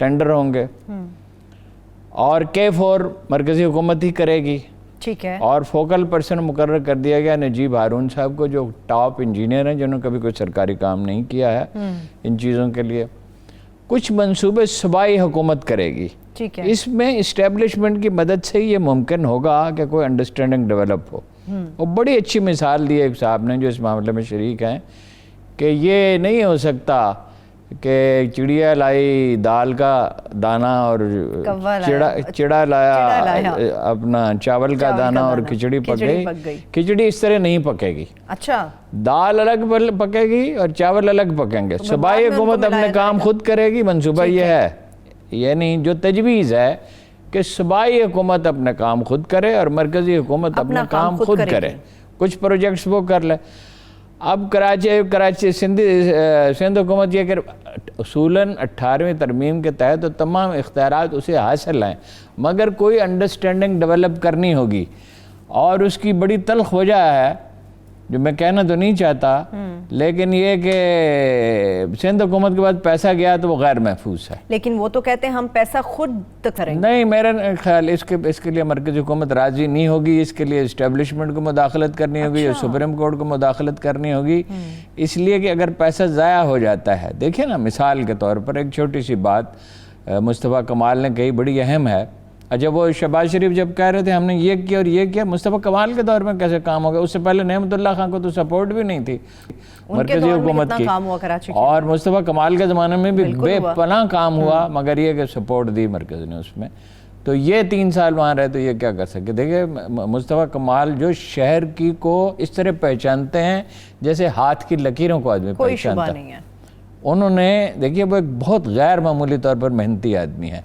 Tender ہوں گے اور K4 مرکزی حکومت ہی کرے گی. ٹھیک ہے. اور فوکل پرسن مقرر کر دیا گیا نجیب ہارون صاحب کو, جو ٹاپ انجینئر ہیں, جنہوں نے کبھی کوئی سرکاری کام نہیں کیا ہے ان چیزوں کے لیے. کچھ منصوبے صوبائی حکومت کرے گی. ٹھیک ہے. اس میں اسٹیبلشمنٹ کی مدد سے یہ ممکن ہوگا کہ کوئی انڈرسٹینڈنگ ڈیولپ ہو. اور بڑی اچھی مثال دی ایک صاحب نے جو اس معاملے میں شریک ہیں کہ یہ نہیں ہو سکتا کہ چڑیا لائی دال کا دانہ اور چڑا لایا اپنا چاول کا دانہ اور کھچڑی پک گئی. کھچڑی اس طرح نہیں پکے گی. اچھا. دال الگ پکے گی اور چاول الگ پکیں گے. صوبائی حکومت اپنے کام خود کرے گی. منصوبہ یہ ہے, یعنی جو تجویز ہے کہ صوبائی حکومت اپنے کام خود کرے اور مرکزی حکومت اپنا کام خود کرے. کچھ پروجیکٹس وہ کر لے. اب کراچی سندھ حکومت یہ کہ اصولاً 18ویں ترمیم کے تحت تو تمام اختیارات اسے حاصل ہیں, مگر کوئی انڈرسٹینڈنگ ڈیولپ کرنی ہوگی. اور اس کی بڑی تلخ وجہ ہے جو میں کہنا تو نہیں چاہتا, لیکن یہ کہ سندھ حکومت کے بعد پیسہ گیا تو وہ غیر محفوظ ہے. لیکن وہ تو کہتے ہیں ہم پیسہ خود کریں گے. نہیں, میرا خیال اس کے لیے مرکزی حکومت راضی نہیں ہوگی. اس کے لیے اسٹیبلشمنٹ کو مداخلت کرنی ہوگی یا سپریم کورٹ کو مداخلت کرنی ہوگی. اس لیے کہ اگر پیسہ ضائع ہو جاتا ہے, دیکھیں نا مثال کے طور پر ایک چھوٹی سی بات مصطفیٰ کمال نے کہی, بڑی اہم ہے. جب وہ شہباز شریف جب کہہ رہے تھے ہم نے یہ کیا اور یہ کیا, مصطفیٰ کمال کے دور میں کیسے کام ہو گیا؟ اس سے پہلے نعمت اللہ خان کو تو سپورٹ بھی نہیں تھی مرکزی حکومت کی, اور مصطفیٰ کمال کے زمانے میں بھی بے پناہ کام ہوا, مگر یہ کہ سپورٹ دی مرکز نے اس میں. تو یہ 3 سال وہاں رہے تو یہ کیا کر سکے. دیکھیں مصطفیٰ کمال جو شہر کی کو اس طرح پہچانتے ہیں جیسے ہاتھ کی لکیروں کو آدمی پہچانتا ہے. انہوں نے دیکھیے وہ ایک بہت غیر معمولی طور پر محنتی آدمی ہے.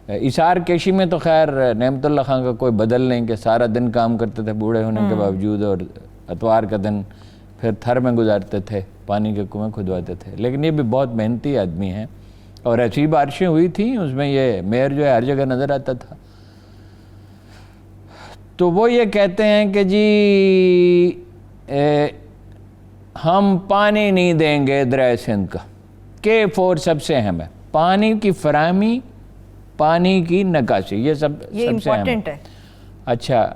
اشار کیشی میں تو خیر نعمت اللہ خان کا کوئی بدل نہیں کہ سارا دن کام کرتے تھے بوڑھے ہونے کے باوجود, اور اتوار کا دن پھر تھر میں گزارتے تھے, پانی کے کنویں کھدواتے تھے. لیکن یہ بھی بہت محنتی آدمی ہیں. اور ایسی بارشیں ہوئی تھیں اس میں یہ میئر جو ہے ہر جگہ نظر آتا تھا. تو وہ یہ کہتے ہیں کہ جی ہم پانی نہیں دیں گے دریائے سندھ کا. K4 سب سے اہم ہے, پانی کی فراہمی, پانی کی نکاسی, یہ سب سے امپورٹنٹ ہے. اچھا,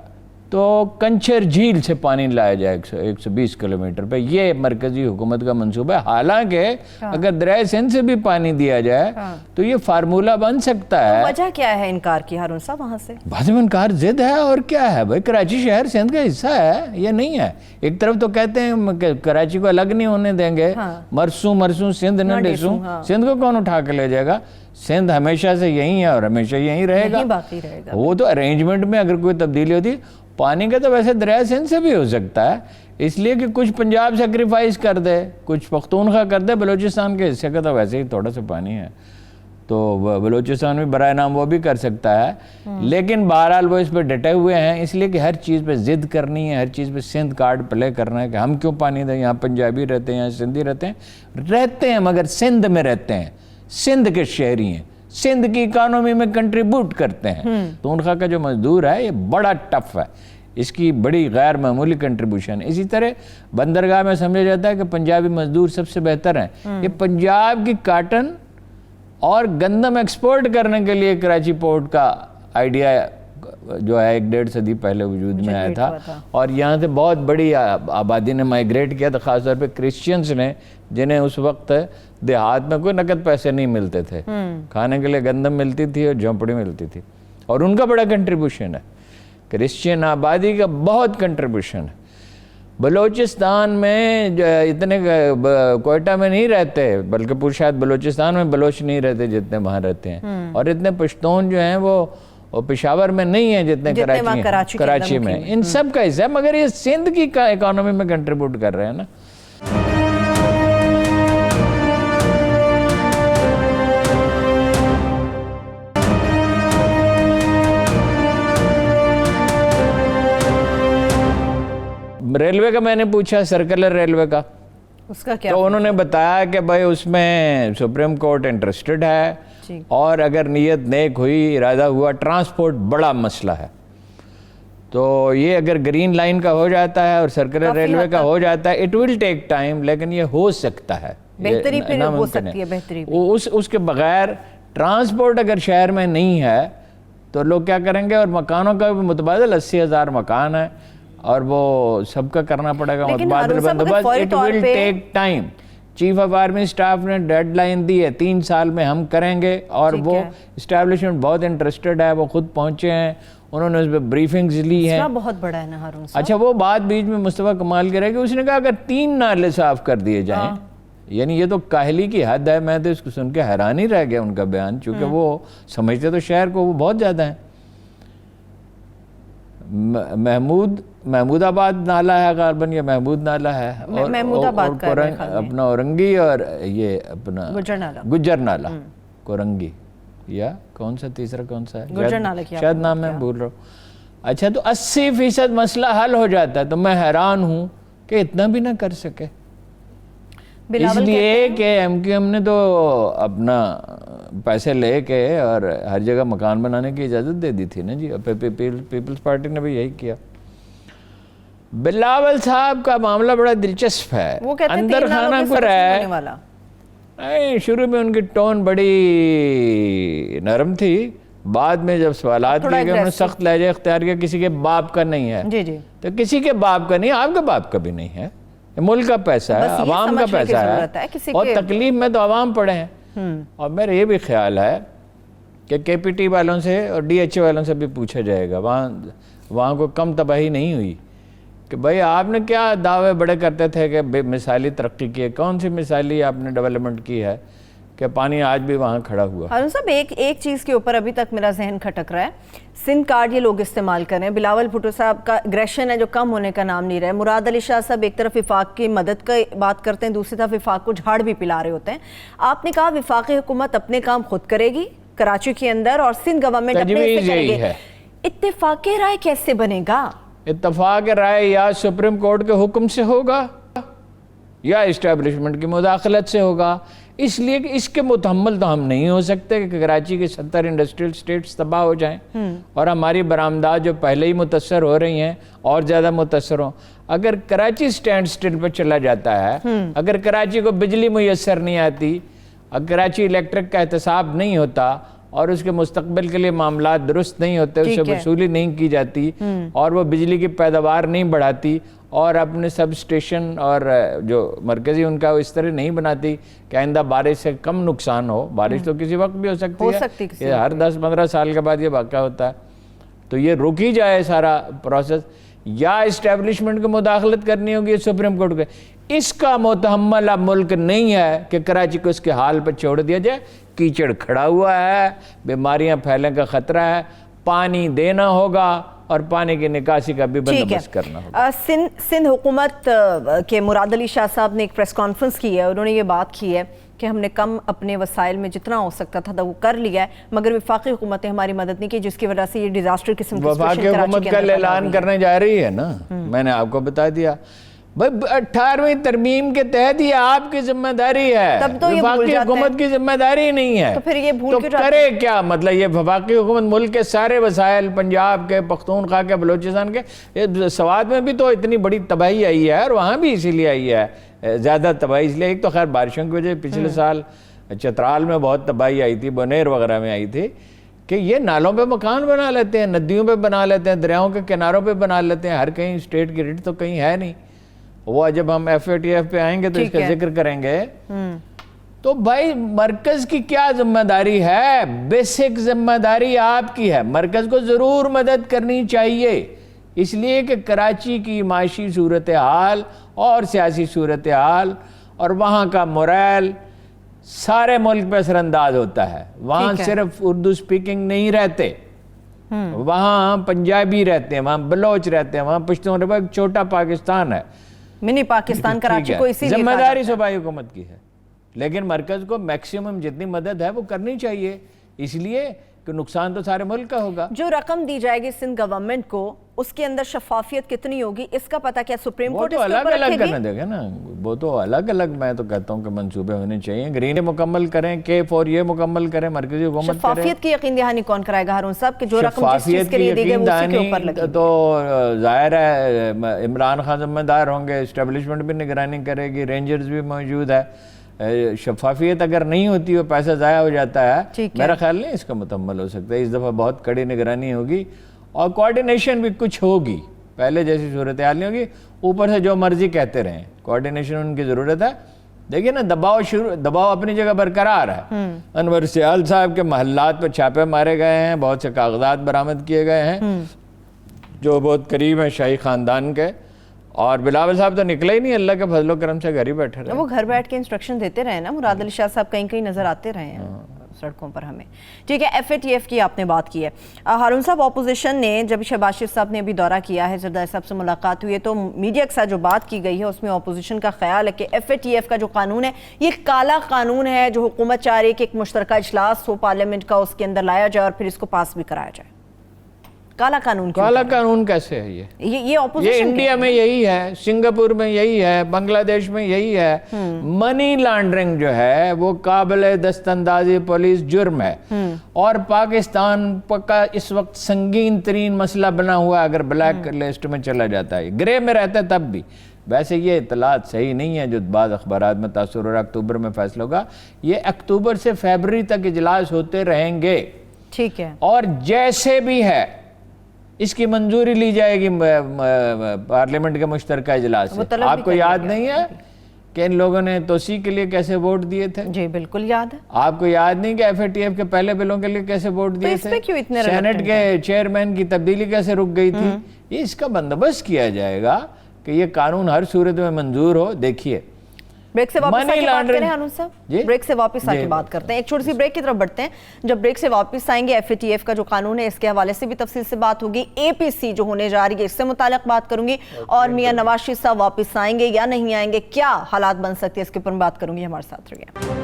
تو کنچر جھیل سے پانی لایا جائے 120 کلومیٹر پہ, یہ مرکزی حکومت کا منصوبہ ہے. حالانکہ اگر دریائے سندھ سے بھی پانی دیا جائے تو یہ فارمولہ بن سکتا ہے. وجہ کیا ہے انکار کی ہارون صاحب وہاں سے؟ بعض میں انکار ضد ہے, اور کیا ہے بھائی, کراچی شہر سندھ کا حصہ ہے, یہ نہیں ہے. ایک طرف تو کہتے ہیں کہ کراچی کو الگ نہیں ہونے دیں گے, مرسوں سندھ نہ ڈسوں, سندھ کو کون اٹھا کے لے جائے گا؟ سندھ ہمیشہ سے یہی ہے اور ہمیشہ یہی رہے گا. وہ تو ارینجمنٹ میں اگر کوئی تبدیلی ہوتی, پانی کا تو ویسے دریائے سندھ سے بھی ہو سکتا ہے, اس لیے کہ کچھ پنجاب سیکریفائز کر دے, کچھ پختونخوا کر دے, بلوچستان کے حصے کا تو ویسے ہی تھوڑا سا پانی ہے, تو بلوچستان بھی برائے نام وہ بھی کر سکتا ہے. لیکن بہرحال وہ اس پہ ڈٹے ہوئے ہیں, اس لیے کہ ہر چیز پہ ضد کرنی ہے, ہر چیز پہ سندھ کارڈ پلے کرنا ہے کہ ہم کیوں پانی دیں. یہاں پنجابی رہتے ہیں, یہاں سندھی رہتے ہیں مگر سندھ میں رہتے ہیں, سندھ کے شہری ہیں, سندھ کی اکانومی میں کنٹریبیوٹ کرتے ہیں. تو ان کا جو مزدور ہے یہ بڑا ٹف ہے, اس کی بڑی غیر معمولی کنٹریبیوشن ہے. اسی طرح بندرگاہ میں سمجھا جاتا ہے کہ پنجابی مزدور سب سے بہتر ہیں. یہ پنجاب کی کاٹن اور گندم ایکسپورٹ کرنے کے لیے کراچی پورٹ کا آئیڈیا جو ہے 1.5 صدی پہلے وجود میں آیا تھا, اور یہاں سے بہت بڑی آبادی نے مائیگریٹ کیا تھا, خاص طور پہ کرسچنز نے, جنہیں اس وقت دیہات میں کوئی نقد پیسے نہیں ملتے تھے, کھانے کے لیے گندم ملتی تھی اور جھونپڑی ملتی تھی, اور ان کا بڑا کنٹریبیوشن ہے. کرسچین آبادی کا بہت کنٹریبیوشن ہے. بلوچستان میں اتنے کوئٹہ میں نہیں رہتے, بلکہ شاید بلوچستان میں بلوچ نہیں رہتے جتنے وہاں رہتے ہیں, اور اتنے پشتون جو ہیں وہ پشاور میں نہیں ہیں جتنے کراچی میں. ان سب کا حصہ ہے, مگر یہ سندھ کی اکانومی میں کنٹریبیوٹ کر رہے ہیں نا. ریلوے کا میں نے پوچھا, سرکلر ریلوے کا, اس کا کیا؟ تو انہوں نے بتایا کہ بھائی اس میں سپریم کورٹ انٹرسٹڈ ہے, اور اگر نیت نیک ہوئی, ارادہ ہوا, ٹرانسپورٹ بڑا مسئلہ ہے, تو یہ اگر گرین لائن کا ہو جاتا ہے اور سرکلر ریلوے کا ہو جاتا ہے, اٹ ول ٹیک ٹائم, لیکن یہ ہو سکتا ہے, بہتری پھر ہو سکتی ہے, بہتری اس کے بغیر ٹرانسپورٹ اگر شہر میں نہیں ہے تو لوگ کیا کریں گے؟ اور مکانوں کا بھی متبادل 80,000 مکان ہے اور وہ سب کا کرنا پڑے گا متبادل بندوبست. It will take time. Chief of army staff نے ڈیڈ لائن دی ہے 3 سال میں ہم کریں گے, اور وہ اسٹیبلشمنٹ بہت انٹرسٹڈ ہے, وہ خود پہنچے ہیں, انہوں نے اس پہ بریفنگز لی ہیں. بہت بڑا ہے نا ہارون صاحب. اچھا وہ بات بیچ میں مصطفیٰ کمال کی رہے گی, اس نے کہا اگر 3 نالے صاف کر دیے جائیں, یعنی یہ تو کاہلی کی حد ہے. میں تو اس کو سن کے حیران ہی رہ گیا ان کا بیان, چونکہ وہ سمجھتے تو شہر کو وہ بہت زیادہ ہیں. محمود آباد نالہ ہے غالباً, یہ محمود نالہ ہے, اور اپنا اورنگی, اور یہ اپنا گجر نالہ کورنگی, یا کون سا تیسرا کون سا ہے, شاید نام میں بھول رہا ہوں. اچھا تو 80% مسئلہ حل ہو جاتا ہے. تو میں حیران ہوں کہ اتنا بھی نہ کر سکے, اس لیے کہ ایم کیو ایم نے تو اپنا پیسے لے کے اور ہر جگہ مکان بنانے کی اجازت دے دی تھی نا جی. پیپلز پارٹی نے بھی یہی کیا. بلاول صاحب کا معاملہ بڑا دلچسپ ہے. اندر خانہ کو رہا ہے, شروع میں ان کی ٹون بڑی نرم تھی, بعد میں جب سوالات کیے گئے انہوں نے سخت لہجہ اختیار کیا. کسی کے باپ کا نہیں ہے, تو کسی کے باپ کا نہیں, آپ کے باپ کا بھی نہیں ہے. ملک کا پیسہ ہے, عوام کا پیسہ ہے, اور تکلیف میں تو عوام پڑے ہیں. اور میرا یہ بھی خیال ہے کہ کے پی ٹی والوں سے اور ڈی ایچ اے والوں سے بھی پوچھا جائے گا, وہاں کو کم تباہی نہیں ہوئی, کہ بھئی آپ نے کیا دعوے بڑے کرتے تھے کہ بے مثالی ترقی کی ہے, کون سی مثالی آپ نے ڈیولپمنٹ کی ہے کہ پانی آج بھی وہاں کھڑا ہوا. ہارون صاحب ایک چیز کے اوپر ابھی تک میرا ذہن کھٹک رہا ہے. سندھ کارڈ یہ لوگ استعمال کر رہے ہیں, بلاول بھٹو صاحب کا اگریشن ہے جو کم ہونے کا نام نہیں رہا ہے. مراد علی شاہ صاحب ایک طرف وفاق کی مدد کا بات کرتے ہیں, دوسری طرف وفاق کو جھاڑ بھی پلا رہے ہوتے ہیں. آپ نے کہا وفاقی حکومت اپنے کام خود کرے گی کراچی کے اندر, اور سندھ گورنمنٹ اپنے سے کرے گی. اتفاق رائے کیسے بنے گا؟ اتفاق رائے یا سپریم کورٹ کے حکم سے ہوگا یا اسٹیبلشمنٹ کی مداخلت سے ہوگا. اس لیے کہ اس کے متحمل تو ہم نہیں ہو سکتے کہ کراچی کے 70 انڈسٹریل سٹیٹس تباہ ہو جائیں اور ہماری برآمدات جو پہلے ہی متاثر ہو رہی ہیں اور زیادہ متاثر ہوں. اگر کراچی سٹینڈ سٹل پہ چلا جاتا ہے, اگر کراچی کو بجلی میسر نہیں آتی, اگر کراچی الیکٹرک کا احتساب نہیں ہوتا اور اس کے مستقبل کے لیے معاملات درست نہیں ہوتے, اس سے وصولی نہیں کی جاتی, اور وہ بجلی کی پیداوار نہیں بڑھاتی, اور اپنے سب اسٹیشن اور جو مرکزی ان کا اس طرح نہیں بناتی کہ آئندہ بارش سے کم نقصان ہو. بارش تو کسی وقت بھی ہو سکتی ہے, یہ ہر 10-15 سال کے بعد یہ واقع ہوتا ہے. تو یہ رکی جائے سارا پروسیس, یا اسٹیبلشمنٹ کو مداخلت کرنی ہوگی سپریم کورٹ کے. اس کا متحمل اب ملک نہیں ہے کہ کراچی کو اس کے حال پر چھوڑ دیا جائے. کیچڑ کھڑا ہوا ہے, بیماریاں پھیلنے کا خطرہ ہے, پانی دینا ہوگا اور پانی کی نکاسی کا بھی بندوبست کرنا ہوگا. سندھ حکومت کے مراد علی شاہ صاحب نے ایک پریس کانفرنس کی ہے, انہوں نے یہ بات کی ہے کہ ہم نے کم اپنے وسائل میں جتنا ہو سکتا تھا وہ کر لیا ہے, مگر وفاقی حکومت نے ہماری مدد نہیں کی, جس کی وجہ سے یہ ڈیزاسٹر قسم کی وفاقی حکومت کل اعلان کرنے جا رہی ہے نا, میں نے آپ کو بتا دیا. 18ویں ترمیم کے تحت یہ آپ کی ذمہ داری ہے, وفاقی حکومت کی ذمہ داری نہیں ہے. تو پھر یہ بھول کیوں کرے کیا مطلب؟ یہ وفاقی حکومت ملک کے سارے وسائل, پنجاب کے, پختونخوا کے, بلوچستان کے, سوات میں بھی تو اتنی بڑی تباہی آئی ہے, اور وہاں بھی اسی لیے آئی ہے زیادہ تباہی. اس لیے ایک تو خیر بارشوں کی وجہ, پچھلے سال چترال میں بہت تباہی آئی تھی, بونیر وغیرہ میں آئی تھی, کہ یہ نالوں پہ مکان بنا لیتے ہیں, ندیوں پہ بنا لیتے ہیں, دریاؤں کے کناروں پہ بنا لیتے ہیں. ہر کہیں اسٹیٹ کی ریٹ تو کہیں ہے نہیں. وہ جب ہم FATF پہ آئیں گے تو اس کا ذکر کریں گے. تو بھائی مرکز کی کیا ذمہ داری ہے؟ بیسک ذمہ داری آپ کی ہے. مرکز کو ضرور مدد کرنی چاہیے, اس لیے کہ کراچی کی معاشی صورتحال اور سیاسی صورتحال اور وہاں کا موریل سارے ملک پہ اثر انداز ہوتا ہے. وہاں صرف اردو سپیکنگ نہیں رہتے, وہاں پنجابی رہتے ہیں, وہاں بلوچ رہتے ہیں, وہاں پشتون رہتے ہیں. ایک چھوٹا پاکستان ہے, منی پاکستان کراچی کو اسی لیے ذمہ داری صوبائی حکومت کی ہے, لیکن مرکز کو میکسیمم جتنی مدد ہے وہ کرنی چاہیے, اس لیے کہ نقصان تو سارے ملک کا ہوگا. جو رقم دی جائے گی سندھ گورنمنٹ کو, اس کے اندر شفافیت کتنی ہوگی, اس کا پتہ کیا سپریم کورٹ اس کے اوپر رکھے گی؟ وہ تو الگ الگ کرنا نا, وہ تو الگ الگ, میں تو کہتا ہوں کہ منصوبے ہونے چاہیے. گرین مکمل کریں, K4 یہ مکمل کریں, مرکزی حکومت کریں. شفافیت کی یقین دہانی کون کرائے گا ہارون صاحب, کہ جو رقم جس چیز کے لیے دی گئی وہ اسی کے اوپر لگے؟ تو ظاہر ہے عمران خان ذمہ دار ہوں گے, اسٹیبلشمنٹ بھی نگرانی کرے گی, رینجرز بھی موجود ہے, شفافیت اگر نہیں ہوتی وہ پیسہ ضائع ہو جاتا ہے. ٹھیک ہے. میرا خیال نہیں اس کا مکمل ہو سکتا ہے. اس دفعہ بہت کڑی نگرانی ہوگی اور کوارڈینیشن بھی کچھ ہوگی, پہلے جیسی صورتحال نہیں ہوگی. اوپر سے جو مرضی کہتے رہیں, کوارڈینیشن ان کی ضرورت ہے. دیکھیں نا, دباؤ اپنی جگہ برقرار ہے. انور سیال صاحب کے محلات پہ چھاپے مارے گئے ہیں, بہت سے کاغذات برآمد کیے گئے ہیں جو بہت قریب ہیں شاہی خاندان کے, اور بلاول صاحب تو نکلے ہی نہیں, اللہ کے فضل و کرم سے گھر ہی بیٹھے رہے. وہ گھر بیٹھ کے انسٹرکشن دیتے رہے نا. مراد علی شاہ صاحب کہیں کہیں نظر آتے رہے ہیں سڑکوں پر ہمیں. ٹھیک ہے, FATF کی آپ نے بات کی ہے. ہارون صاحب, اپوزیشن نے جب شہباز شریف صاحب نے ابھی دورہ کیا ہے, زرداری صاحب سے ملاقات ہوئی ہے, تو میڈیا کے ساتھ جو بات کی گئی ہے اس میں اپوزیشن کا خیال ہے کہ FATF کا جو قانون ہے یہ کالا قانون ہے, جو حکومت چاہ رہی ہے کہ ایک مشترکہ اجلاس ہو پارلیمنٹ کا, اس کے اندر لایا جائے اور پھر اس کو پاس بھی کرایا جائے. کالا قانون کیوں؟ کالا قانون کیسے ہے یہ اپوزیشن انڈیا میں یہی ہے, سنگاپور میں یہی ہے, بنگلہ دیش میں یہی ہے. منی لانڈرنگ جو ہے وہ قابل دست اندازی پولیس جرم ہے, اور پاکستان کا اس وقت سنگین ترین مسئلہ بنا ہوا ہے اگر بلیک لسٹ میں چلا جاتا ہے. گرے میں رہتا ہے تب بھی. ویسے یہ اطلاعات صحیح نہیں ہے جو بعض اخبارات میں تاثر ہو رہا ہے اکتوبر میں فیصلہ ہوگا. یہ اکتوبر سے فیبرری تک اجلاس ہوتے رہیں گے. ٹھیک ہے, اور جیسے بھی ہے اس کی منظوری لی جائے گی پارلیمنٹ کے مشترکہ اجلاس سے. آپ کو یاد نہیں ہے کہ ان لوگوں نے توسیع کے لیے کیسے ووٹ دیے تھے؟ جی بالکل یاد ہے. آپ کو یاد نہیں کہ FATF کے پہلے بلوں کے لیے کیسے ووٹ دیے تھے؟ سینٹ کے چیئرمین کی تبدیلی کیسے رک گئی تھی؟ یہ اس کا بندوبست کیا جائے گا کہ یہ قانون ہر صورت میں منظور ہو. دیکھیے, بریک سے واپس آ کے بات کریں ہارون صاحب, بریک سے واپس آ کے بات کرتے ہیں. ایک چھوٹی سی بریک کی طرف بڑھتے ہیں. جب بریک سے واپس آئیں گے FATF کا جو قانون ہے اس کے حوالے سے بھی تفصیل سے بات ہوگی. APC جو ہونے جا رہی ہے اس سے متعلق بات کروں گی, اور میاں نواز شریف صاحب واپس آئیں گے یا نہیں آئیں گے, کیا حالات بن سکتے ہیں, اس کے اوپر بات کروں گی. ہمارے ساتھ رہیے.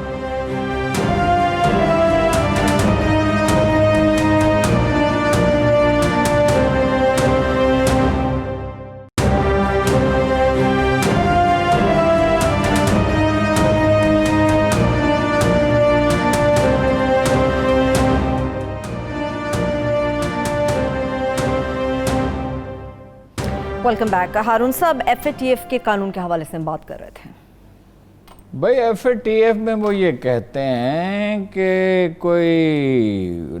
Welcome back. ہارون صاحب, FATF کے قانون کے حوالے سے ہم بات کر رہے تھے. بھائی FATF میں وہ یہ کہتے ہیں کہ کوئی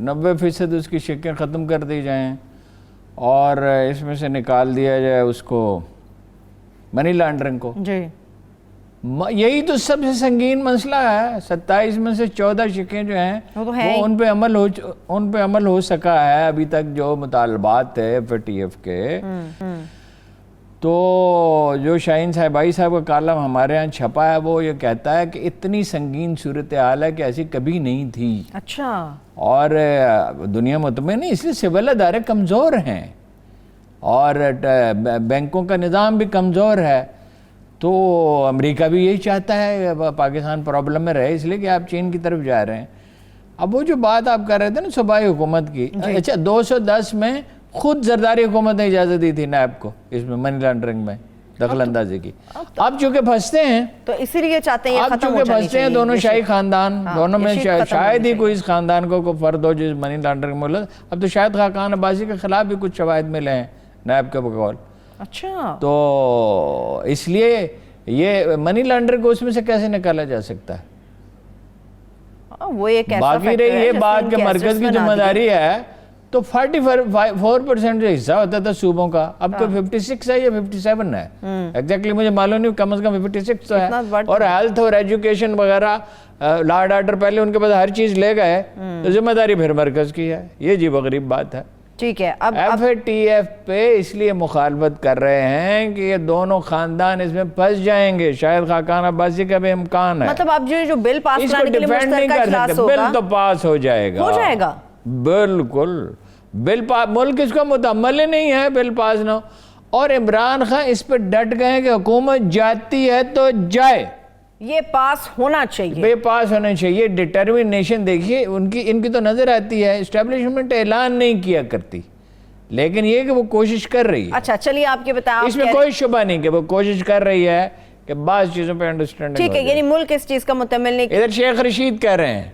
90% اس کی شکیں ختم کر دی جائیں اور اس میں سے نکال دیا جائے اس کو منی لانڈرنگ کو. جی یہی تو سب سے سنگین مسئلہ ہے. 27 میں سے 14 شکیں جو ہیں وہ ان پہ عمل ہو سکا ہے ابھی تک جو مطالبات تھے FATF کے. تو جو شاہین صاحبائی صاحب کا کالم ہمارے ہاں چھپا ہے وہ یہ کہتا ہے کہ اتنی سنگین صورتحال ہے کہ ایسی کبھی نہیں تھی. اچھا. اور دنیا مطمئن نہیں, اس لیے سول ادارے کمزور ہیں اور بینکوں کا نظام بھی کمزور ہے. تو امریکہ بھی یہی چاہتا ہے پاکستان پرابلم میں رہے, اس لیے کہ آپ چین کی طرف جا رہے ہیں. اب وہ جو بات آپ کر رہے تھے نا صوبائی حکومت کی, اچھا 210 میں خود زرداری حکومت نے اجازت دی تھی نیب کو اس میں منی لانڈرنگ میں دخل اندازی کی. اب چونکہ پھنستے ہیں تو اسی لیے چاہتے ہیں اب چونکہ پھنستے ہیں دونوں شاہی خاندان, دونوں میں شاید ہی کوئی اس خاندان کو فرد ہو جس منی لانڈرنگ میں. اب تو شاید خاقان عباسی کے خلاف بھی کچھ شواہد ملے ہیں نیب کے بقول. اچھا. تو اس لیے یہ منی لانڈرنگ کو اس میں سے کیسے نکالا جا سکتا ہے؟ وہ ایک ایسا باقی رہی یہ بات کہ مرکز کی ذمہ داری ہے تو 44% جو حصہ ہوتا تھا صوبوں کا اب تو 56 ہے یا 57 ہے, ایگزیکٹلی مجھے معلوم نہیں, کم از کم 56 تو ہے. اور ہیلتھ اور ایجوکیشن وغیرہ لا اینڈ آرڈر پہلے ان کے پاس ہر چیز لے گئے تو ذمہ داری پھر مرکز کی ہے. یہ عجیب و غریب بات ہے. ٹھیک ہے. اب FATF پہ اس لیے مخالفت کر رہے ہیں کہ یہ دونوں خاندان اس میں پھنس جائیں گے. شاید خاقان عباسی کا بھی امکان ہے. مطلب اب جو بل پاس کرانے کے لیے مشترکہ اجلاس ہوگا, بل تو پاس ہو جائے گا. بالکل بل ملک اس کا متحمل ہی نہیں ہے بل پاس نہ ہو. اور عمران خان اس پہ ڈٹ گئے کہ حکومت جاتی ہے تو جائے, یہ پاس ہونا چاہیے, بے پاس ہونا چاہیے. ڈٹرمنیشن دیکھیے ان کی تو نظر آتی ہے. اسٹیبلشمنٹ اعلان نہیں کیا کرتی لیکن یہ کہ وہ کوشش کر رہی ہے. اچھا چلیے آپ کے بتائیں, اس میں کوئی شبہ نہیں کہ وہ کوشش کر رہی ہے کہ بعض چیزوں پہ انڈرسٹینڈنگ. ٹھیک ہے, یعنی ملک اس چیز کا متحمل نہیں. ادھر شیخ رشید کہہ رہے ہیں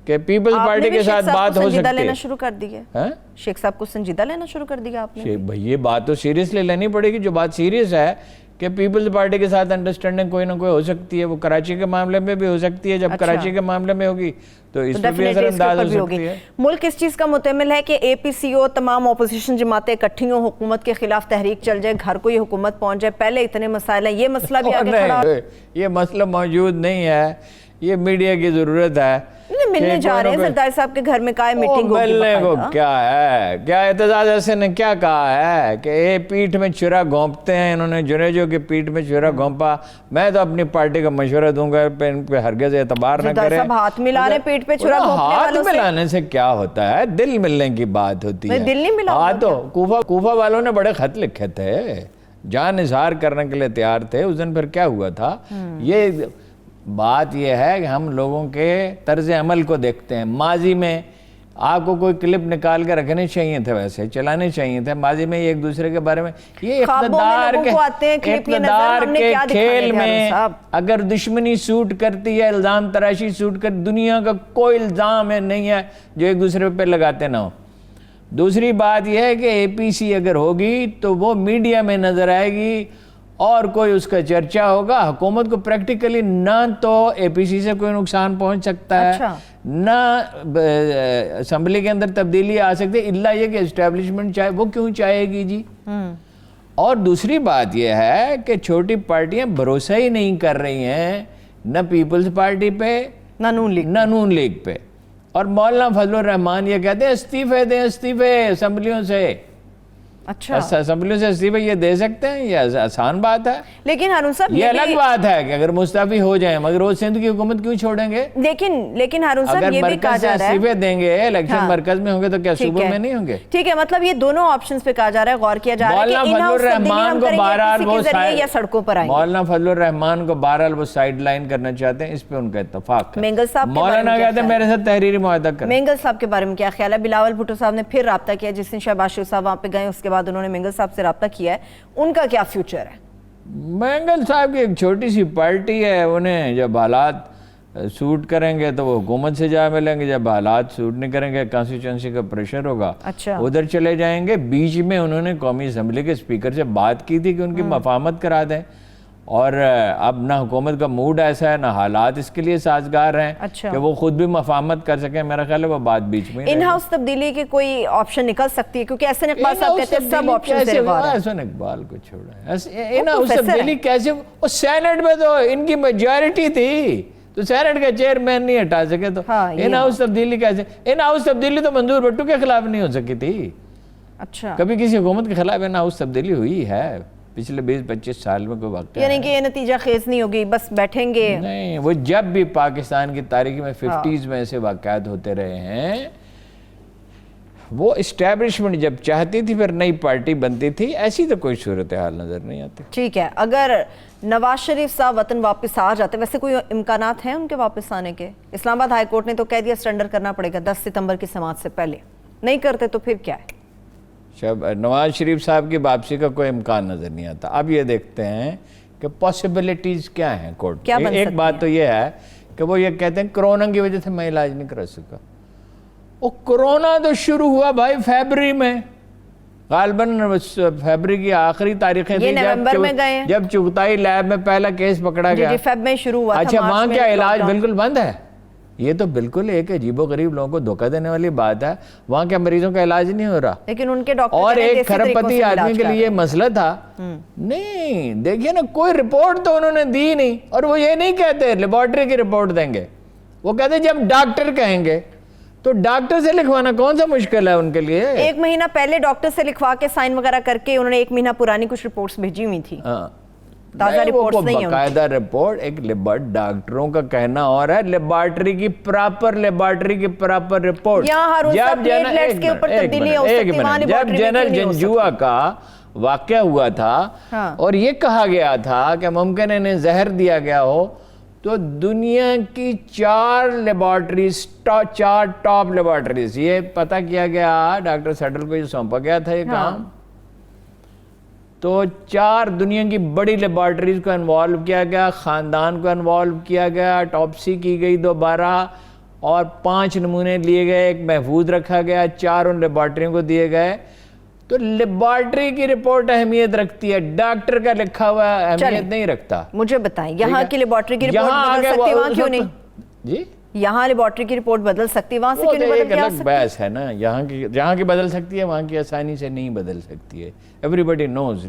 کہ پیپلز پارٹی کے ساتھ بات ہو سکتی ہے. لینا شروع کر دی ہے شیخ صاحب کو سنجیدہ لینا شروع کر دیا آپ نے. بھئی یہ بات تو سیریس لے لینی پڑے گی. جو بات سیریس ہے کہ پیپلز پارٹی کے ساتھ انڈرسٹینڈنگ کوئی نہ کوئی ہو سکتی ہے. وہ کراچی کے معاملے میں بھی ہو سکتی ہے, جب کراچی کے معاملے میں ہوگی تو اس پہ بھی اثر انداز ہو سکتی ہے. ملک اس چیز کا متحمل ہے کہ اے پی سی او تمام اپوزیشن جماعتیں اکٹھی ہوں, حکومت کے خلاف تحریک چل جائے, گھر کو یہ حکومت پہنچ جائے. پہلے اتنے مسائل ہیں, یہ مسئلہ بھی آگے کھڑا ہے. یہ مسئلہ موجود نہیں ہے, یہ میڈیا کی ضرورت ہے. ملنے جا رہے ہیں زرداری صاحب کے گھر میں کہا میٹنگ ہوگی. ملنے کو کیا ہے, کیا اعتزاز حسن نے کیا کہا ہے کہ یہ پیٹھ میں چھرا گھونپتے ہیں, انہوں نے جنیجو کی پیٹھ میں چھرا گھونپا. میں تو اپنی پارٹی کا مشورہ دوں گا ان پہ ہرگز اعتبار نہ کریں. ہاتھ ملانے پیٹھ پہ چھرا گھونپنے ہاتھ ملانے سے کیا ہوتا ہے, دل ملنے کی بات ہوتی ہے. دل نہیں ملا. ہاں تو کوفہ والوں نے بڑے خط لکھے تھے, جان اظہار کرنے کے لیے تیار تھے. اس دن پھر کیا ہوا تھا, یہ بات یہ ہے کہ ہم لوگوں کے طرز عمل کو دیکھتے ہیں. ماضی میں آپ کو کوئی کلپ نکال کے رکھنے چاہیے تھے, ویسے چلانے چاہیے تھے. ماضی میں ایک دوسرے کے بارے میں یہ اقتدار کے کھیل میں اگر دشمنی سوٹ کرتی ہے, الزام تراشی سوٹ کرتی, دنیا کا کوئی الزام نہیں ہے جو ایک دوسرے پہ لگاتے نہ ہو. دوسری بات یہ ہے کہ اے پی سی اگر ہوگی تو وہ میڈیا میں نظر آئے گی اور کوئی اس کا چرچا ہوگا. حکومت کو پریکٹیکلی نہ تو اے پی سی سے کوئی نقصان پہنچ سکتا ہے, نہ اسمبلی کے اندر تبدیلی آ سکتی ہے, الا یہ کہ اسٹیبلشمنٹ چاہے, وہ کیوں چاہے گی جی. اور دوسری بات یہ ہے کہ چھوٹی پارٹیاں بھروسہ ہی نہیں کر رہی ہیں, نہ پیپلز پارٹی پہ نہ نون لیگ پہ. اور مولانا فضل الرحمان یہ کہتے ہیں استعفے دیں, استعفے اسمبلیوں سے. اچھا, اسمبلیوں سے استعفے یہ دے سکتے ہیں, یہ آسان بات ہے. لیکن ہارون صاحب یہ الگ بات ہے کہ اگر مستعفی ہو جائیں, مگر وہ سندھ کی حکومت کیوں چھوڑیں گے؟ لیکن ہارون صاحب یہ بھی کہا جا رہا ہے استعفے دیں گے, الیکشن مرکز میں ہوں گے تو کیا صوبوں میں نہیں ہوں گے؟ ٹھیک ہے, مطلب یہ دونوں آپشنز پہ کہا جا رہا ہے, غور کیا جا رہا ہے کہ مولانا فضل الرحمان کو بہرحال وہ یا سڑکوں پر آئیں. مولانا فضل الرحمان کو بہرحال وہ سائیڈ لائن کرنا چاہتے ہیں, اس پہ ان کا اتفاق ہے. مینگل صاحب مولانا کہتے ہیں میرے ساتھ تحریری معاہدہ کریں. مینگل صاحب کے بارے میں کیا خیال ہے؟ بلاول بھٹو صاحب نے پھر رابطہ کیا, جس دن شہباز شریف صاحب وہاں پہ گئے اس کے بعد انہوں نے مینگل صاحب سے رابطہ کیا ہے, ان کا کیا فیوچر ہے؟ مینگل صاحب کی ایک چھوٹی سی پارٹی ہے, انہیں جب حالات سوٹ کریں گے تو وہ حکومت سے جا ملیں گے, جب حالات سوٹ نہیں کریں گے, کانسٹیچوئنسی کا پریشر ہوگا, ادھر چلے جائیں گے. بیچ میں انہوں نے قومی اسمبلی کے اسپیکر سے بات کی تھی کہ ان کی مفاہمت کرا دیں, اور اب نہ حکومت کا موڈ ایسا ہے, نہ حالات اس کے لیے سازگار ہیں کہ وہ خود بھی مفاہمت کر سکیں. میرا خیال ہے وہ بات بیچ میں ان ہاؤس تبدیلی کی کوئی آپشن نکل سکتی ہے, کیونکہ احسن اقبال صاحب کہتے ہیں سب آپشن سے باہر ہیں. احسن اقبال کو چھوڑا, ان ہاؤس تبدیلی کیسے؟ وہ سینٹ میں تو ان کی میجورٹی تھی, تو سینٹ کا چیئرمین نہیں ہٹا سکے, تو ان ہاؤس تبدیلی کیسے؟ ان ہاؤس تبدیلی تو منظور بھٹو کے خلاف نہیں ہو سکی تھی. اچھا, کبھی کسی حکومت کے خلاف ان ہاؤس تبدیلی ہوئی ہے پچھلے 20-25 سال میں کوئی واقعہ؟ یعنی کہ یہ نتیجہ خیز نہیں ہوگی, بس بیٹھیں گے؟ نہیں, وہ جب بھی پاکستان کی تاریخ میں 50s میں ایسے واقعات ہوتے رہے ہیں, وہ اسٹیبلشمنٹ جب چاہتی تھی پھر نئی پارٹی بنتی تھی, ایسی تو کوئی صورتحال نظر نہیں آتی. ٹھیک ہے, اگر نواز شریف صاحب وطن واپس آ جاتے, ویسے کوئی امکانات ہیں ان کے واپس آنے کے؟ اسلام آباد ہائی کورٹ نے تو کہہ دیا سرنڈر کرنا پڑے گا 10 ستمبر کی سماعت سے پہلے, نہیں کرتے تو پھر کیا ہے؟ نواز شریف صاحب کی واپسی کا کوئی امکان نظر نہیں آتا. اب یہ دیکھتے ہیں کہ پاسبلٹیز کیا ہیں کورٹ میں. ایک بات تو یہ ہے کہ وہ یہ کہتے ہیں کرونا کی وجہ سے میں علاج نہیں کرا سکا. وہ کرونا تو شروع ہوا بھائی فیبری میں, غالباً فیبری کی آخری تاریخیں تھی جب چغتائی لیب میں پہلا کیس پکڑا گیا. فیب میں شروع ہوا. اچھا, وہاں کیا علاج بالکل بند ہے؟ یہ تو بالکل ایک عجیب و غریب لوگوں کو دھوکہ دینے والی بات ہے. وہاں کے مریضوں کا علاج نہیں ہو رہا, لیکن ان کے ڈاکٹر اور ایک کھرب پتی آدمی کے لیے مسئلہ تھا. نہیں دیکھیے نا, کوئی رپورٹ تو انہوں نے دی نہیں, اور وہ یہ نہیں کہتے لیبارٹری کی رپورٹ دیں گے, وہ کہتے جب ڈاکٹر کہیں گے. تو ڈاکٹر سے لکھوانا کون سا مشکل ہے ان کے لیے؟ 1 مہینہ پہلے ڈاکٹر سے لکھوا کے سائن وغیرہ کر کے انہوں نے 1 مہینہ پرانی کچھ رپورٹس بھیجی ہوئی تھی. تازہ رپورٹس نہیں ہیں, باقاعدہ رپورٹ. ایک ڈاکٹروں کا کہنا اور ہے, لیبارٹری کی پراپر رپورٹ. جب جنرل جنجوعہ کا واقعہ ہوا تھا اور یہ کہا گیا تھا کہ ممکن انہیں زہر دیا گیا ہو, تو دنیا کی 4 لیبارٹریز, 4 ٹاپ لیبارٹریز, یہ پتہ کیا گیا, ڈاکٹر سیٹل کو یہ سونپا گیا تھا یہ کام, تو 4 دنیا کی بڑی لیبارٹریز کو انوالو کیا گیا, خاندان کو انوالو کیا گیا, آٹوپسی کی گئی دوبارہ, اور 5 نمونے لیے گئے, ایک محفوظ رکھا گیا, 4 ان لیبارٹریوں کو دیے گئے. تو لیبارٹری کی رپورٹ اہمیت رکھتی ہے, ڈاکٹر کا لکھا ہوا اہمیت نہیں رکھتا. مجھے بتائیں یہاں کی لیبارٹری کی رپورٹ بدل سکتی ہے, وہاں کیوں نہیں؟ جی یہاں لیبارٹری کی رپورٹ بدل سکتی ہے, وہاں سے کیوں نہیں بدل کے آ سکتی؟ بحث ہے نا, جہاں کی بدل سکتی ہے وہاں کی آسانی سے نہیں بدل سکتی ہے. ایوریبڈی نوز,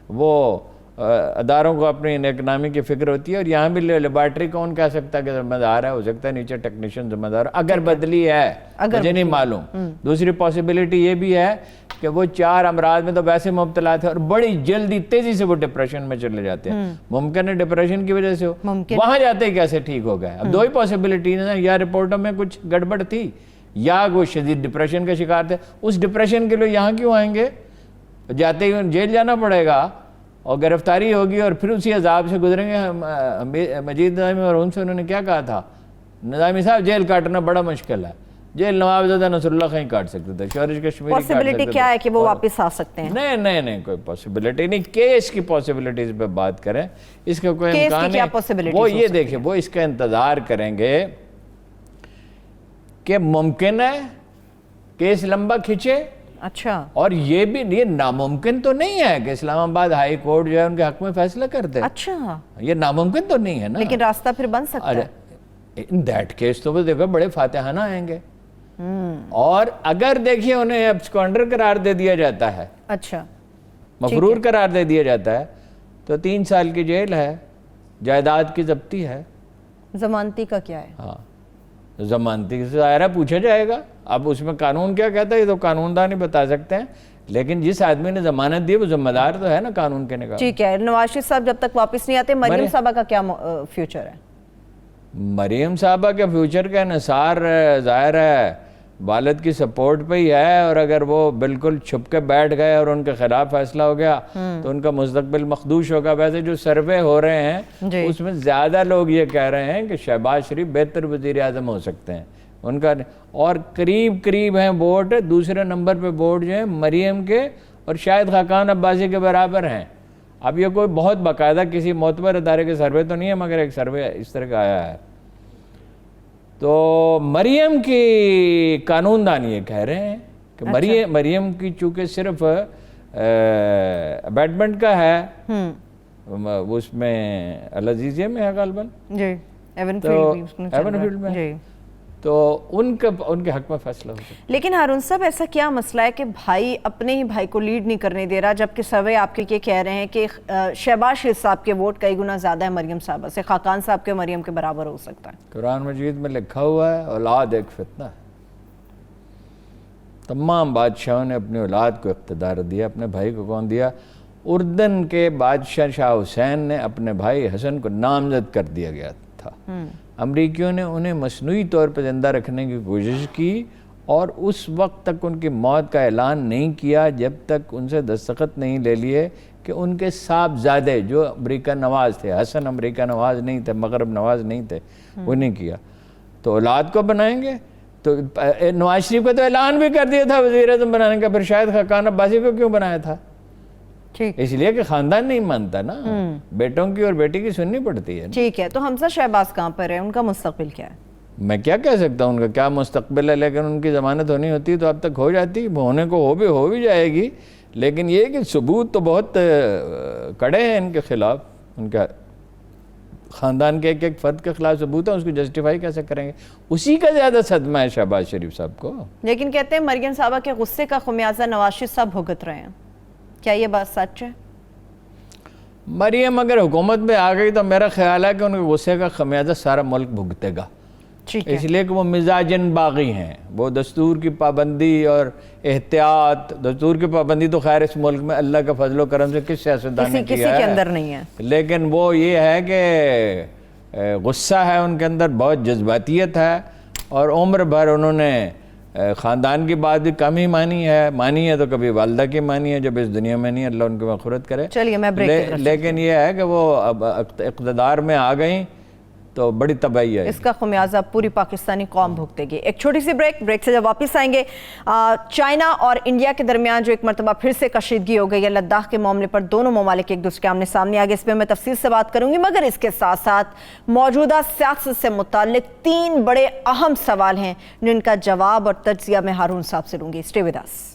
وہ اداروں کو اپنی اکنامی کی فکر ہوتی ہے, اور یہاں بھی لیبارٹری کون کہہ سکتا ہے کہ ذمہ دار ہے, ہو سکتا ہے نیچے ٹیکنیشین ذمہ دار, اگر بدلی ہے مجھے نہیں معلوم. دوسری پاسبلٹی یہ بھی ہے کہ وہ 4 امراض میں تو ویسے مبتلا تھے اور بڑی جلدی تیزی سے وہ ڈپریشن میں چلے جاتے ہیں. ممکن ہے ڈپریشن کی وجہ سے ہو, وہاں جاتے ہی کیسے ٹھیک ہو گئے. اب 2 ہی پاسبلٹی ہیں, یا رپورٹوں میں کچھ گڑبڑ تھی یا وہ شدید ڈپریشن کا شکار تھے. اس ڈپریشن کے لیے یہاں کیوں آئیں گے؟ جاتے ہی جیل جانا پڑے گا اور گرفتاری ہوگی اور پھر اسی عذاب سے گزریں گے. مجید نظامی مرحوم سے انہوں نے کیا کہا تھا, نظامی صاحب جیل کاٹنا بڑا مشکل ہے. جیل نواب زادہ نصر اللہ خان کاٹ سکتے تھے, شورش کشمیری کاٹ سکتے تھے. پاسبلٹی کیا ہے کہ وہ واپس آ سکتے ہیں؟ نہیں کوئی پاسبلٹی نہیں. کیس کی پاسبلٹیز پہ بات کریں, اس کا کوئی امکان نہیں. وہ یہ دیکھیں, وہ اس کا انتظار کریں گے کہ ممکن ہے کیس لمبا کھچے. اچھا, اور یہ بھی یہ ناممکن تو نہیں ہے کہ اسلام آباد ہائی کورٹ جو ہے ان کے حق میں فیصلہ کر دے. اچھا, یہ ناممکن تو نہیں ہے نا, لیکن راستہ پھر بن سکتا ہے. ان دیٹ کیس تو وہ دیکھو بڑے فاتحانہ آئیں گے. اور اگر دیکھیے انہیں ابسکونڈر قرار دے دیا جاتا ہے, اچھا مفرور قرار دے دیا جاتا ہے, تو 3 سال کی جیل ہے, جائیداد کی ضبطی ہے. ضمانتی کا کیا ہے؟ ہاں, ضمانتی سے ظاہرہ پوچھا جائے گا. اب اس میں قانون کیا کہتا ہے یہ تو قانون دان ہی بتا سکتے ہیں, لیکن جس آدمی نے ضمانت دی وہ ذمہ دار تو ہے نا قانون کے نگاہ. ٹھیک ہے, نواز شریف صاحب جب تک واپس نہیں آتے, مریم صاحبہ کا کیا فیوچر ہے؟ مریم صاحبہ کے فیوچر کا انحصار ظاہر ہے والد کی سپورٹ پہ ہی ہے, اور اگر وہ بالکل چھپ کے بیٹھ گئے اور ان کے خلاف فیصلہ ہو گیا تو ان کا مستقبل مخدوش ہوگا. ویسے جو سروے ہو رہے ہیں اس میں زیادہ لوگ یہ کہہ رہے ہیں کہ شہباز شریف بہتر وزیر اعظم ہو سکتے ہیں ان کا, اور قریب ہیں ووٹ, دوسرے نمبر پہ ووٹ جو ہیں مریم کے اور شاید خاقان عباسی کے برابر ہیں. اب یہ کوئی بہت باقاعدہ کسی معتبر ادارے کے سروے تو نہیں ہے, مگر ایک سروے اس طرح کا آیا ہے. تو مریم کی قانون دان یہ کہہ رہے ہیں کہ مریم کی چونکہ صرف ابیٹمنٹ کا ہے, اس میں العزیزیہ میں ہے غالباً, ایون فیلڈ میں, تو ان کے حق میں فیصلہ ہو سکتا ہے. لیکن ہارون صاحب ایسا کیا مسئلہ ہے کہ بھائی اپنے ہی بھائی کو لیڈ نہیں کرنے دے رہا, جبکہ سروے آپ کے یہ کہہ رہے ہیں کہ شہباز شریف صاحب کے ووٹ کئی گنا زیادہ ہے مریم صاحبہ سے, خاقان صاحب کے مریم کے برابر ہو سکتا ہے. قرآن مجید میں لکھا ہوا ہے اولاد ایک فتنہ ہے. تمام بادشاہوں نے اپنی اولاد کو اقتدار دیا, اپنے بھائی کو کون دیا؟ اردن کے بادشاہ شاہ حسین نے اپنے بھائی حسن کو نامزد کر دیا گیا تھا. امریکیوں نے انہیں مصنوعی طور پر زندہ رکھنے کی کوشش کی, اور اس وقت تک ان کی موت کا اعلان نہیں کیا جب تک ان سے دستخط نہیں لے لیے کہ ان کے صاحبزادے جو امریکہ نواز تھے, حسن امریکہ نواز نہیں تھے, مغرب نواز نہیں تھے, وہ نہیں کیا. تو اولاد کو بنائیں گے. تو نواز شریف کو تو اعلان بھی کر دیا تھا وزیر اعظم بنانے کا, پھر شاید خاقان عباسی کو کیوں بنایا تھا؟ اس لیے کہ خاندان نہیں مانتا نا, بیٹوں کی اور بیٹی کی سننی پڑتی ہے. ٹھیک ہے, تو حمزہ شہباز کہاں پر ہے, ان کا مستقبل کیا ہے؟ میں کیا کہہ سکتا ہوں ان کا کیا مستقبل ہے, لیکن ان کی ضمانت ہونی ہوتی تو اب تک ہو جاتی, ہونے کو ہو بھی جائے گی. لیکن یہ کہ ثبوت تو بہت کڑے ہیں ان کے خلاف, ان کا خاندان کے ایک فرد کے خلاف ثبوت ہے, اس کو جسٹیفائی کیسے کریں گے؟ اسی کا زیادہ صدمہ ہے شہباز شریف صاحب کو. لیکن کہتے ہیں مریم صاحبہ کے غصے کا خمیازہ نواز شریف صاحب بھگت رہے ہیں, کیا یہ بات سچ ہے؟ مریم اگر حکومت میں آ گئی تو میرا خیال ہے کہ ان کے غصے کا خمیازہ سارا ملک بھگتے گا, اس لیے کہ وہ مزاجن باغی ہیں. وہ دستور کی پابندی اور احتیاط, دستور کی پابندی تو خیر اس ملک میں اللہ کا فضل و کرم سے کس سیاستدان نے کیا ہے, کسی کے اندر نہیں ہے, لیکن وہ یہ ہے کہ غصہ ہے ان کے اندر, بہت جذباتیت ہے, اور عمر بھر انہوں نے خاندان کی بات بھی کم ہی مانی ہے تو کبھی والدہ کی مانی ہے جب اس دنیا میں نہیں, اللہ ان کی مغفرت کرے. چلیے میں لیکن یہ ہے کہ وہ اب اقتدار میں آ گئیں تو بڑی تباہی ہے. اس کا خمیازہ پوری پاکستانی قوم بھگتے گی. ایک چھوٹی سی بریک سے جب واپس آئیں گے, چائنا اور انڈیا کے درمیان جو ایک مرتبہ پھر سے کشیدگی ہو گئی ہے لداخ کے معاملے پر, دونوں ممالک ایک دوسرے کے آمنے سامنے آ گئے, اس پہ میں تفصیل سے بات کروں گی, مگر اس کے ساتھ ساتھ موجودہ سیاست سے متعلق 3 بڑے اہم سوال ہیں جن کا جواب اور تجزیہ میں ہارون صاحب سے لوں گی. Stay with us.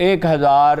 1000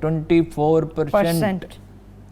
24%।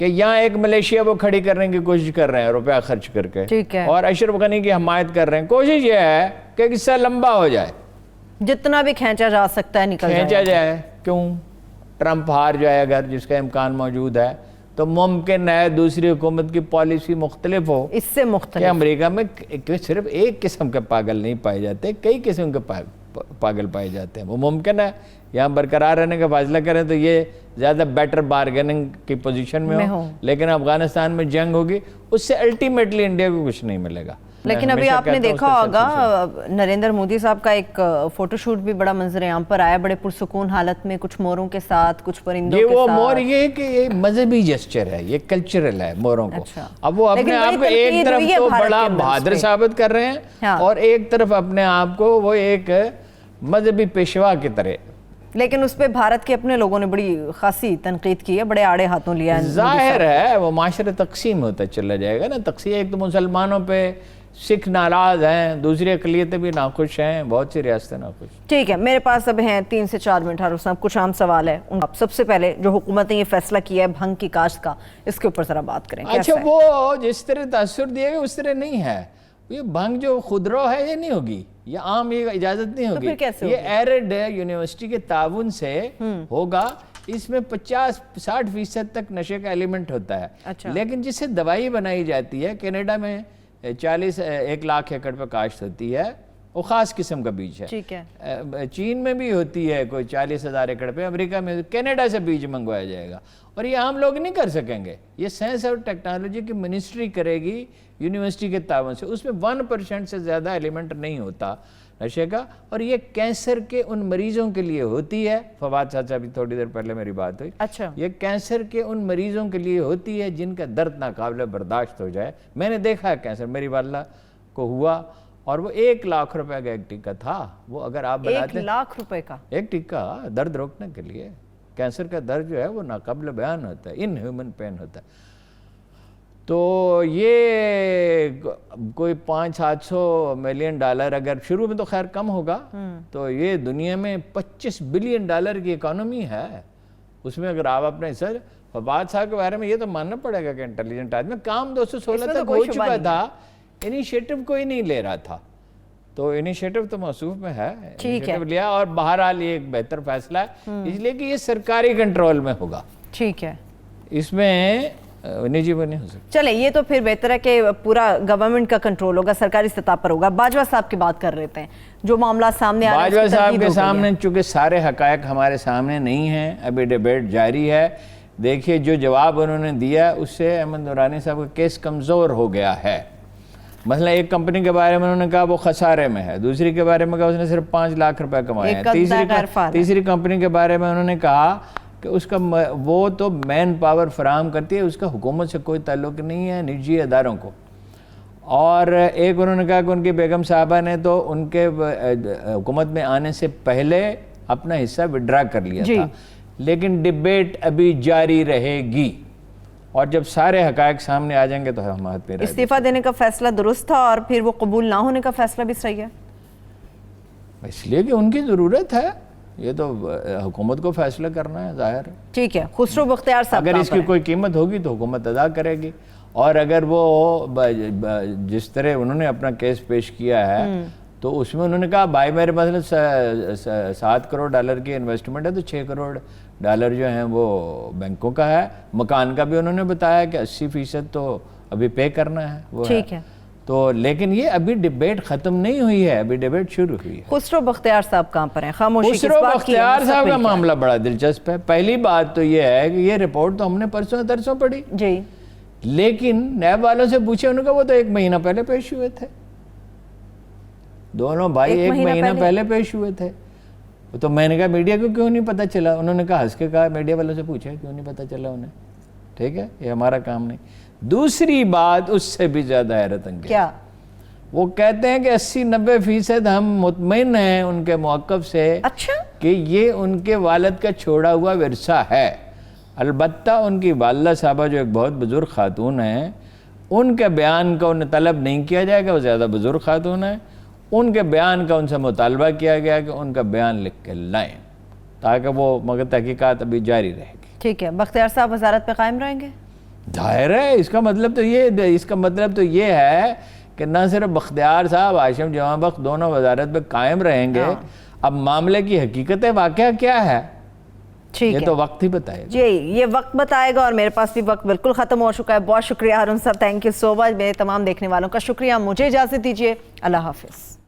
کہ یہاں ایک ملیشیا وہ کھڑی کرنے کی کوشش کر رہے ہیں روپیہ خرچ کر کے, ٹھیک ہے, اور اشرف غنی کی حمایت کر رہے ہیں. کوشش یہ ہے کہ قصہ لمبا ہو جائے, جتنا بھی کھینچا جا سکتا ہے نکل کھینچا جائے. کیوں؟ ٹرمپ ہار جائے اگر, جس کا امکان موجود ہے, تو ممکن ہے دوسری حکومت کی پالیسی مختلف ہو اس سے کہ مختلف. امریکہ میں صرف ایک قسم کے پاگل نہیں پائے جاتے, کئی قسم کے پاگل پائے جاتے ہیں. وہ ممکن ہے یہاں برقرار رہنے کا فیصلہ کریں تو یہ زیادہ بیٹر بارگیننگ کی پوزیشن میں ہو, لیکن افغانستان میں جنگ ہوگی, اس سے الٹیمیٹلی انڈیا کو کچھ نہیں ملے گا. لیکن ابھی آپ نے دیکھا ہوگا نریندر مودی صاحب کا ایک فوٹو شوٹ بھی بڑا منظر عام پر آیا, بڑے پرسکون حالت میں, کچھ موروں کے ساتھ, کچھ پرندوں کے ساتھ. یہ وہ مور یہ ہے کہ یہ مذہبی جسچر ہے, یہ کلچرل ہے موروں کو. اب وہ اپنے آپ کو ایک طرف تو بڑا بہادر ثابت کر رہے ہیں اور ایک طرف اپنے آپ کو وہ ایک مذہبی پیشوا کی طرح. لیکن اس پہ بھارت کے اپنے لوگوں نے بڑی خاصی تنقید کی ہے, بڑے آڑے ہاتھوں لیا ہے. ظاہر ہے وہ معاشرہ تقسیم ہوتا چلا جائے گا نا. تقسیم, ایک تو مسلمانوں پہ سکھ ناراض ہیں, دوسری اقلیتیں بھی ناخوش ہیں, بہت سی ریاستیں ناخوش. ٹھیک ہے, میرے پاس اب ہیں 3 سے 4 منٹ. ہارون صاحب کچھ عام سوال ہے. سب سے پہلے جو حکومت نے یہ فیصلہ کیا ہے بھنگ کی کاشت کا, اس کے اوپر ذرا بات کریں. اچھا, وہ جس طرح تاثر دیے گا اس طرح نہیں ہے. یہ بھنگ جو خودرو ہے یہ نہیں ہوگی, یہ عام یہ اجازت نہیں ہوگی. یہ ایرڈ یونیورسٹی کے تعاون سے ہوگا. اس میں 50-60% تک نشے کا ایلیمنٹ ہوتا ہے. لیکن جس سے دوائی بنائی جاتی ہے, کینیڈا میں 1 لاکھ ایکڑ پہ کاشت ہوتی ہے, وہ خاص قسم کا بیج ہے. ٹھیک ہے, چین میں بھی ہوتی ہے کوئی 40,000 ایکڑ پہ, امریکہ میں کینیڈا سے بیج منگوایا جائے گا. اور یہ عام لوگ نہیں کر سکیں گے, یہ سائنس اور ٹیکنالوجی کی منسٹری کرے گی یونیورسٹی کے تعاون سے. اس میں 1% سے زیادہ ایلیمنٹ نہیں ہوتا نشے کا, اور یہ کینسر کے ان مریضوں کے لیے ہوتی ہے. فواد صاحب ابھی تھوڑی دیر پہلے میری بات ہوئی. اچھا, یہ کینسر کے ان مریضوں کے لیے ہوتی ہے جن کا درد ناقابل برداشت ہو جائے. میں نے دیکھا ہے کینسر, میری والدہ کو ہوا, اور وہ 1 لاکھ روپے کا ایک ٹیکہ تھا. وہ اگر آپ بناتے 1 لاکھ روپے کا ایک ٹیکہ درد روکنے کے لیے. کینسر کا درد جو ہے وہ ناقابل بیان ہوتا ہے, ان ہیومن پین ہوتا ہے. تو یہ کوئی $500-700 ملین اگر شروع میں تو خیر کم ہوگا, تو یہ دنیا میں $25 بلین کی اکانومی ہے. اس میں اگر آپ اپنے سر فواد صاحب کے بارے میں یہ تو ماننا پڑے گا کہ انٹیلیجنٹ آدمی. کام 216 تک ہو چکا تھا, انیشیٹو کوئی نہیں لے رہا تھا. تو انیشیٹو تو موصوف میں ہے, انیشیٹو لیا, اور بہرحال یہ ایک بہتر فیصلہ ہے اس لیے کہ یہ سرکاری کنٹرول میں ہوگا. ٹھیک ہے, اس میں نجی وہ نہیں ہو سکتا. چلے یہ تو پھر بہتر ہے کہ پورا گورنمنٹ کا کنٹرول ہوگا, سرکاری سطح پر ہوگا. باجوہ صاحب کی بات کر لیتے ہیں, جو معاملات سامنے آ رہے ہیں. باجوہ صاحب کے سامنے چونکہ سارے حقائق ہمارے سامنے نہیں ہیں, ابھی ڈیبیٹ جاری ہے. دیکھیے جو جواب انہوں نے دیا اس سے احمد نورانی صاحب کا کیس کمزور ہو گیا ہے. مثلا ایک کمپنی کے بارے میں انہوں نے کہا وہ خسارے میں ہے, دوسری کے بارے میں کہا اس نے صرف 5 لاکھ روپے کمائے ہیں, تیسری کمپنی کے بارے میں انہوں نے کہا کہ اس کا وہ تو مین پاور فراہم کرتی ہے, اس کا حکومت سے کوئی تعلق نہیں ہے, نجی اداروں کو. اور ایک انہوں نے کہا کہ ان کی بیگم صاحبہ نے تو ان کے حکومت میں آنے سے پہلے اپنا حصہ وڈرا کر لیا تھا. لیکن ڈیبیٹ ابھی جاری رہے گی, اور جب سارے حقائق سامنے آ جائیں گے تو ہم ہاتھ پہ رہے. استعفیٰ دینے کا فیصلہ درست تھا, اور پھر وہ قبول نہ ہونے کا فیصلہ بھی صحیح ہے, اس لیے کہ ان کی ضرورت ہے. یہ تو حکومت کو فیصلہ کرنا ہے, ظاہر ہے. ٹھیک ہے, خسرو بختیار صاحب اگر اس کی کوئی قیمت ہوگی تو حکومت ادا کرے گی, اور اگر وہ جس طرح انہوں نے اپنا کیس پیش کیا ہے تو اس میں انہوں نے کہا بھائی میرے مثلا $7 کروڑ کی انویسٹمنٹ ہے, تو $6 کروڑ جو ہیں وہ بینکوں کا ہے. مکان کا بھی انہوں نے بتایا کہ 80% تو ابھی پے کرنا ہے, وہ ٹھیک ہے. تو لیکن یہ ابھی ڈیبیٹ ختم نہیں ہوئی ہے, ابھی ڈیبیٹ شروع ہوئی ہے. خسرو بختیار صاحب کہاں پر ہیں؟ خاموشی کس بات کی ہے؟ خسرو بختیار صاحب کا معاملہ بڑا دلچسپ ہے. پہلی بات تو یہ ہے کہ یہ رپورٹ تو ہم نے پرسوں پڑھی جی, لیکن نیب والوں سے پوچھے, انہوں نے کہا وہ تو 1 مہینہ پہلے پیش ہوئے تھے. دونوں بھائی 1 مہینہ پہلے پیش ہوئے تھے. تو میں نے کہا میڈیا کو کیوں نہیں پتہ چلا؟ انہوں نے کہا ہنس کے کہا میڈیا والوں سے پوچھا کیوں نہیں پتہ چلا انہیں. ٹھیک ہے, یہ ہمارا کام نہیں. دوسری بات اس سے بھی زیادہ حیرت انگیز, کیا وہ کہتے ہیں کہ 80-90% ہم مطمئن ہیں ان کے موقف سے کہ یہ ان کے والد کا چھوڑا ہوا ورثہ ہے. البتہ ان کی والدہ صاحبہ جو ایک بہت بزرگ خاتون ہیں, ان کے بیان کا انہیں طلب نہیں کیا جائے گا, وہ زیادہ بزرگ خاتون ہیں. ان کے بیان کا ان سے مطالبہ کیا گیا کہ ان کا بیان لکھ کے لائیں, تاکہ وہ مگر تحقیقات ابھی جاری رہے گی. ٹھیک ہے. بختیار صاحب وزارت پہ قائم رہیں گے؟ ظاہر ہے اس کا مطلب تو یہ ہے کہ نہ صرف بختیار صاحب ہاشم جمع بخش دونوں وزارت پہ قائم رہیں گے، اب معاملے کی حقیقت واقعہ کیا ہے ٹھیک یہ ہے تو وقت ہی بتائے گا. جی، یہ وقت بتائے گا، اور میرے پاس بھی وقت بالکل ختم ہو چکا ہے. بہت شکریہ ہارون صاحب، تھینک یو سو مچ. میرے تمام دیکھنے والوں کا شکریہ. مجھے اجازت دیجیے، اللہ حافظ.